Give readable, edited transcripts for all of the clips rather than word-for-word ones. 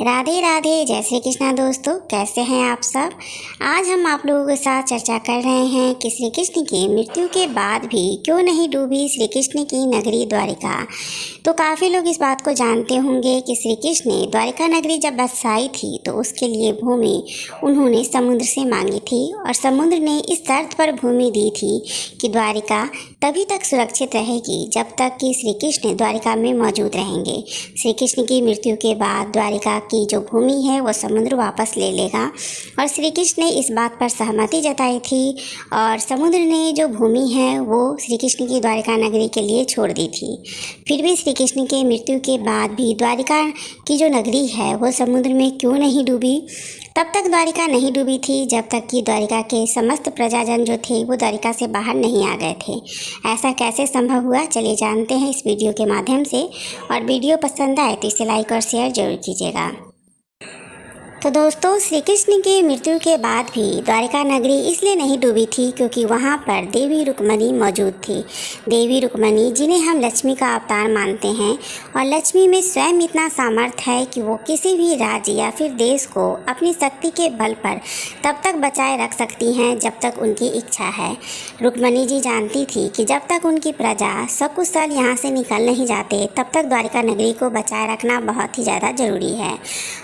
राधे राधे, जय श्री कृष्णा। दोस्तों, कैसे हैं आप सब। आज हम आप लोगों के साथ चर्चा कर रहे हैं कि श्री कृष्ण की मृत्यु के बाद भी क्यों नहीं डूबी श्री कृष्ण की नगरी द्वारिका। तो काफ़ी लोग इस बात को जानते होंगे कि श्री कृष्ण ने द्वारिका नगरी जब बसाई थी तो उसके लिए भूमि उन्होंने समुद्र से मांगी थी और समुद्र ने इस शर्त पर भूमि दी थी कि द्वारिका तभी तक सुरक्षित रहेगी जब तक कि श्री कृष्ण द्वारिका में मौजूद रहेंगे। श्री कृष्ण की मृत्यु के बाद द्वारिका की जो भूमि है वो समुद्र वापस ले लेगा और श्री कृष्ण ने इस बात पर सहमति जताई थी और समुद्र ने जो भूमि है वो श्री कृष्ण की द्वारिका नगरी के लिए छोड़ दी थी। फिर भी श्री कृष्ण के मृत्यु के बाद भी द्वारिका की जो नगरी है वो समुद्र में क्यों नहीं डूबी। तब तक द्वारिका नहीं डूबी थी जब तक कि द्वारिका के समस्त प्रजाजन जो थे वो द्वारिका से बाहर नहीं आ गए थे। ऐसा कैसे संभव हुआ, चलिए जानते हैं इस वीडियो के माध्यम से। और वीडियो पसंद आए तो इसे लाइक और शेयर जरूर कीजिएगा। तो दोस्तों, श्री कृष्ण की मृत्यु के बाद भी द्वारिका नगरी इसलिए नहीं डूबी थी क्योंकि वहाँ पर देवी रुक्मिणी मौजूद थी। देवी रुक्मिणी जिन्हें हम लक्ष्मी का अवतार मानते हैं और लक्ष्मी में स्वयं इतना सामर्थ्य है कि वो किसी भी राज्य या फिर देश को अपनी शक्ति के बल पर तब तक बचाए रख सकती हैं जब तक उनकी इच्छा है। रुक्मिणी जी जानती थी कि जब तक उनकी प्रजा सकुशल यहाँ से निकल नहीं जाते तब तक द्वारिका नगरी को बचाए रखना बहुत ही ज़्यादा ज़रूरी है।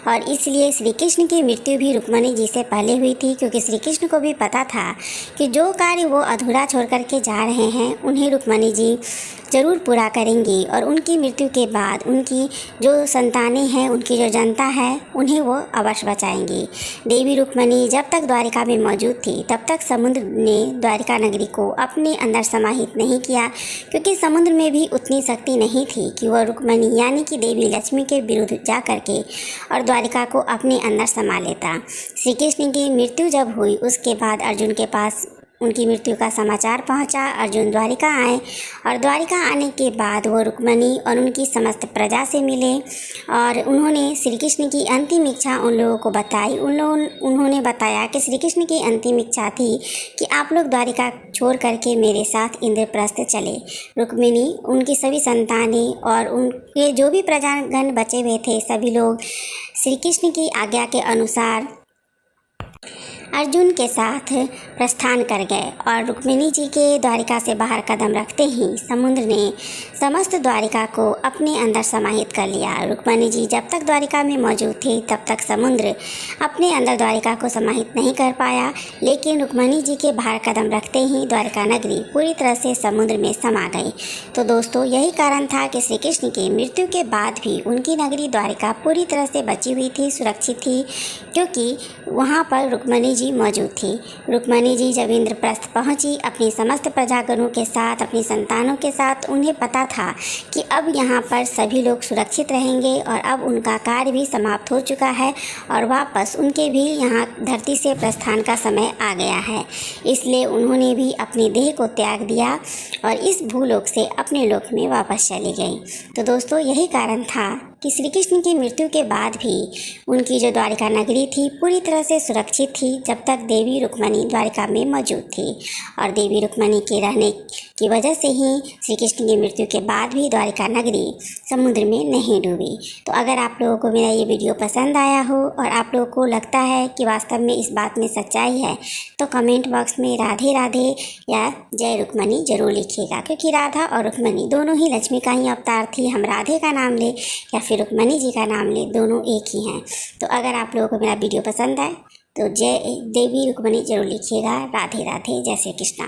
और इसलिए श्री कृष्ण की मृत्यु भी रुक्मिणी जी से पहले हुई थी क्योंकि श्री कृष्ण को भी पता था कि जो कार्य वो अधूरा छोड़ करके जा रहे हैं उन्हें रुक्मिणी जी ज़रूर पूरा करेंगी और उनकी मृत्यु के बाद उनकी जो संतानें हैं, उनकी जो जनता है, उन्हें वो अवश्य बचाएंगी। देवी रुक्मिणी जब तक द्वारिका में मौजूद थी तब तक समुद्र ने द्वारिका नगरी को अपने अंदर समाहित नहीं किया क्योंकि समुद्र में भी उतनी शक्ति नहीं थी कि वह रुक्मिणी यानी कि देवी लक्ष्मी के विरुद्ध जा करके और द्वारिका को अपने अंदर समा लेता। श्री कृष्ण की मृत्यु जब हुई उसके बाद अर्जुन के पास उनकी मृत्यु का समाचार पहुंचा। अर्जुन द्वारिका आए और द्वारिका आने के बाद वो रुक्मिणी और उनकी समस्त प्रजा से मिले और उन्होंने श्री कृष्ण की अंतिम इच्छा उन लोगों को बताई। उन्होंने बताया कि श्री कृष्ण की अंतिम इच्छा थी कि आप लोग द्वारिका छोड़ करके मेरे साथ इंद्रप्रस्थ चले। रुक्मिणी, उनकी सभी संतानें और उनके जो भी प्रजागण बचे हुए थे सभी लोग श्री कृष्ण की आज्ञा के अनुसार अर्जुन के साथ प्रस्थान कर गए और रुक्मिणी जी के द्वारिका से बाहर कदम रखते ही समुद्र ने समस्त द्वारिका को अपने अंदर समाहित कर लिया। रुक्मिणी जी जब तक द्वारिका में मौजूद थे तब तक समुद्र अपने अंदर द्वारिका को समाहित नहीं कर पाया, लेकिन रुक्मिणी जी के बाहर कदम रखते ही द्वारिका नगरी पूरी तरह से समुद्र में समा गई। तो दोस्तों, यही कारण था कि श्री कृष्ण की मृत्यु के बाद भी उनकी नगरी द्वारिका पूरी तरह से बची हुई थी, सुरक्षित थी, क्योंकि वहाँ पर रुक्मिणी जी मौजूद थी। रुक्मिणी जी जब इंद्रप्रस्थ पहुंची अपनी समस्त प्रजागणों के साथ, अपनी संतानों के साथ, उन्हें पता था कि अब यहाँ पर सभी लोग सुरक्षित रहेंगे और अब उनका कार्य भी समाप्त हो चुका है और वापस उनके भी यहाँ धरती से प्रस्थान का समय आ गया है। इसलिए उन्होंने भी अपनी देह को त्याग दिया और इस भूलोक से अपने लोक में वापस चली गई। तो दोस्तों, यही कारण था कि श्री कृष्ण की मृत्यु के बाद भी उनकी जो द्वारिका नगरी थी पूरी तरह से सुरक्षित थी जब तक देवी रुक्मिणी द्वारिका में मौजूद थी। और देवी रुक्मिणी के रहने की वजह से ही श्री कृष्ण की मृत्यु के बाद भी द्वारिका नगरी समुद्र में नहीं डूबी। तो अगर आप लोगों को मेरा ये वीडियो पसंद आया हो और आप लोगों को लगता है कि वास्तव में इस बात में सच्चाई है तो कमेंट बॉक्स में राधे राधे या जय रुक्मिणी जरूर लिखिएगा, क्योंकि राधा और रुक्मिणी दोनों ही लक्ष्मी का ही अवतार थी। हम राधे का नाम ले या फिर रुक्मिणी जी का नाम ले, दोनों एक ही हैं। तो अगर आप लोगों को मेरा वीडियो पसंद आए तो जय देवी रुक्मिणी जरूर लिखिएगा। राधे राधे, जय श्री कृष्णा।